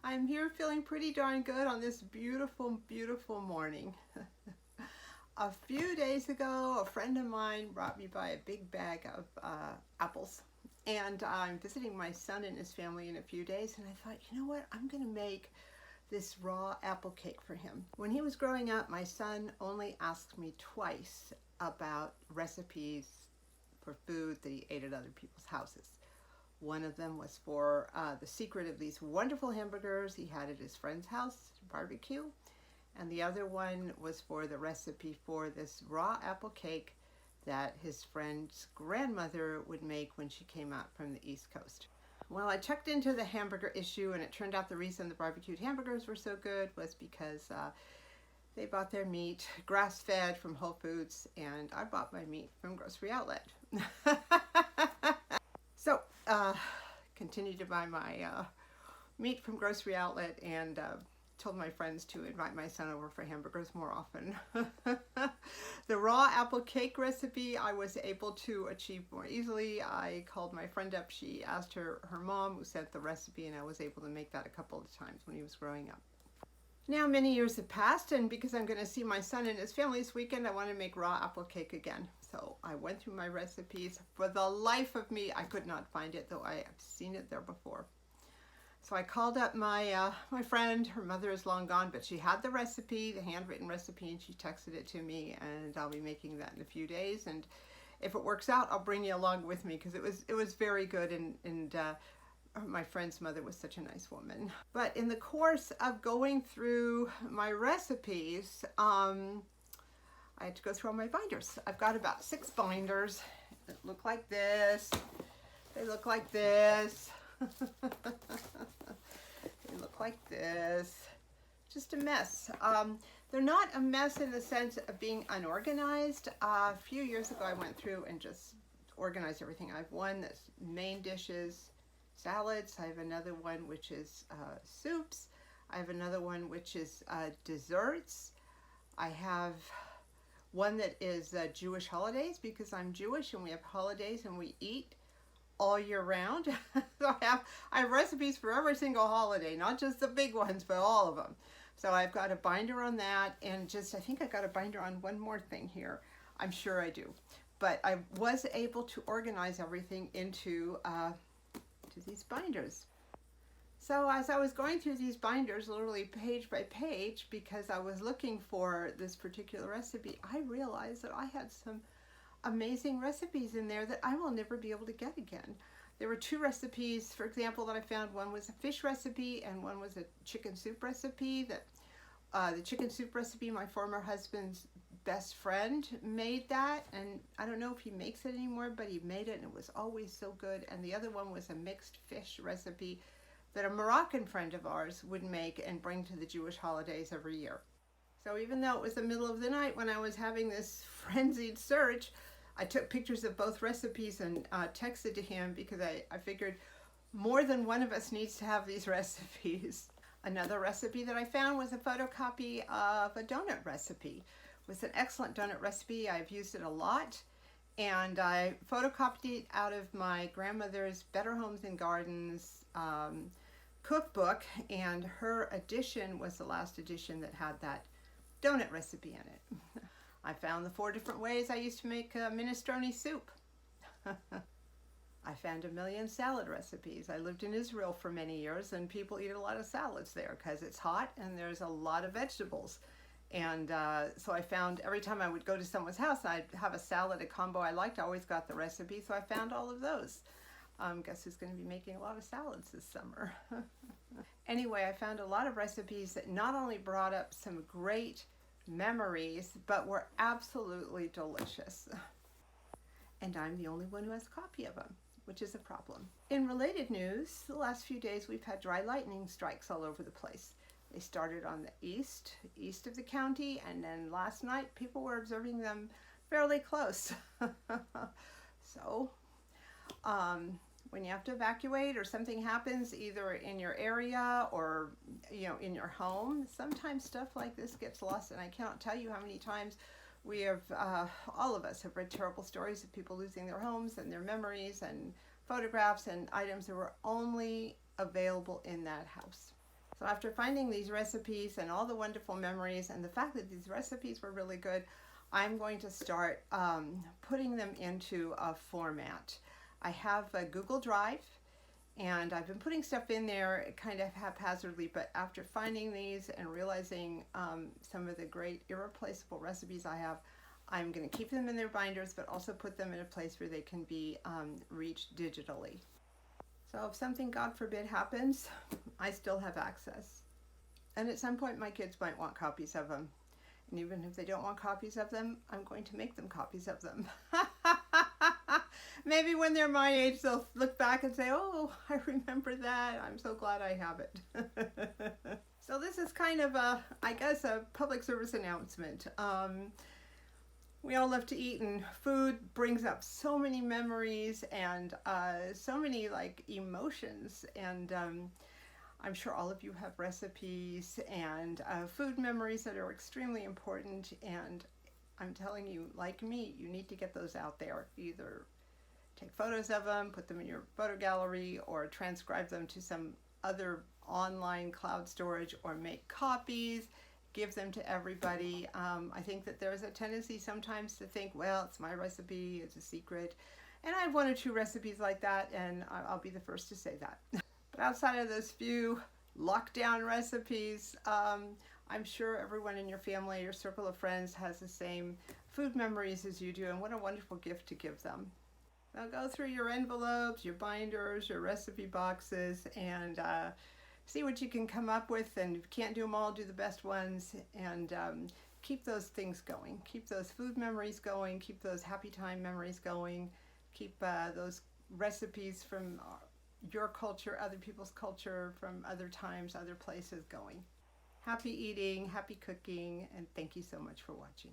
I'm here feeling pretty darn good on this beautiful, beautiful morning. A few days ago, a friend of mine brought me by a big bag of apples. And I'm visiting my son and his family in a few days, and I thought, you know what, I'm going to make this raw apple cake for him. When he was growing up, my son only asked me twice about recipes for food that he ate at other people's houses. One of them was for the secret of these wonderful hamburgers he had at his friend's house, barbecue. And the other one was for the recipe for this raw apple cake that his friend's grandmother would make when she came out from the East Coast. Well, I checked into the hamburger issue, and it turned out the reason the barbecued hamburgers were so good was because they bought their meat grass-fed from Whole Foods, and I bought my meat from Grocery Outlet. So, continued to buy my meat from Grocery Outlet, and told my friends to invite my son over for hamburgers more often. The raw apple cake recipe I was able to achieve more easily. I called my friend up. She asked her mom, who sent the recipe, and I was able to make that a couple of times when he was growing up. Now many years have passed, and because I'm going to see my son and his family this weekend, I want to make raw apple cake again. So I went through my recipes. For the life of me, I could not find it, though I have seen it there before. So I called up my my friend. Her mother is long gone, but she had the recipe, the handwritten recipe, and she texted it to me, and I'll be making that in a few days. And if it works out, I'll bring you along with me, because it was very good, and my friend's mother was such a nice woman. But in the course of going through my recipes, I had to go through all my binders. I've got about 6 binders that look like this. They look like this. They look like this. Just a mess. They're not a mess in the sense of being unorganized. A few years ago, I went through and just organized everything. I have one that's main dishes, salads. I have another one which is soups. I have another one which is desserts. I have one that is Jewish holidays, because I'm Jewish and we have holidays and we eat all year round. So I have recipes for every single holiday, not just the big ones, but all of them. So I've got a binder on that, and I think I got a binder on one more thing here. I'm sure I do. But I was able to organize everything into these binders. So as I was going through these binders, literally page by page, because I was looking for this particular recipe, I realized that I had some amazing recipes in there that I will never be able to get again. There were 2 recipes, for example, that I found. One was a fish recipe and one was a chicken soup recipe. The chicken soup recipe, my former husband's best friend made that, and I don't know if he makes it anymore, but he made it and it was always so good. And the other one was a mixed fish recipe that a Moroccan friend of ours would make and bring to the Jewish holidays every year. So even though it was the middle of the night when I was having this frenzied search, I took pictures of both recipes and texted to him, because I figured more than one of us needs to have these recipes. Another recipe that I found was a photocopy of a donut recipe. It was an excellent donut recipe. I've used it a lot, and I photocopied it out of my grandmother's Better Homes and Gardens cookbook, and her edition was the last edition that had that donut recipe in it. I found the 4 different ways I used to make minestrone soup. I found a million salad recipes. I lived in Israel for many years, and people eat a lot of salads there because it's hot and there's a lot of vegetables. And so I found every time I would go to someone's house, I'd have a salad, a combo I liked. I always got the recipe, so I found all of those. Guess who's going to be making a lot of salads this summer? Anyway, I found a lot of recipes that not only brought up some great memories, but were absolutely delicious. And I'm the only one who has a copy of them, which is a problem. In related news, the last few days we've had dry lightning strikes all over the place. They started on the east of the county, and then last night people were observing them fairly close. So when you have to evacuate or something happens either in your area or in your home, sometimes stuff like this gets lost, and I cannot tell you how many times we have, all of us have read terrible stories of people losing their homes and their memories and photographs and items that were only available in that house. So after finding these recipes and all the wonderful memories and the fact that these recipes were really good, I'm going to start putting them into a format. I have a Google Drive, and I've been putting stuff in there kind of haphazardly, but after finding these and realizing some of the great irreplaceable recipes I have, I'm going to keep them in their binders, but also put them in a place where they can be reached digitally. So if something, God forbid, happens, I still have access. And at some point, my kids might want copies of them. And even if they don't want copies of them, I'm going to make them copies of them. Maybe when they're my age, they'll look back and say, oh, I remember that. I'm so glad I have it. So this is kind of I guess, a public service announcement. We all love to eat, and food brings up so many memories and so many like emotions. And I'm sure all of you have recipes and food memories that are extremely important. And I'm telling you, like me, you need to get those out there. Either take photos of them, put them in your photo gallery, or transcribe them to some other online cloud storage, or make copies, give them to everybody. I think that there's a tendency sometimes to think, well, it's my recipe, it's a secret. And I have one or two recipes like that, and I'll be the first to say that. But outside of those few lockdown recipes, I'm sure everyone in your family, your circle of friends, has the same food memories as you do, and what a wonderful gift to give them. Now go through your envelopes, your binders, your recipe boxes, and see what you can come up with. And if you can't do them all, do the best ones, and keep those things going. Keep those food memories going. Keep those happy time memories going. Keep those recipes from your culture, other people's culture, from other times, other places going. Happy eating, happy cooking, and thank you so much for watching.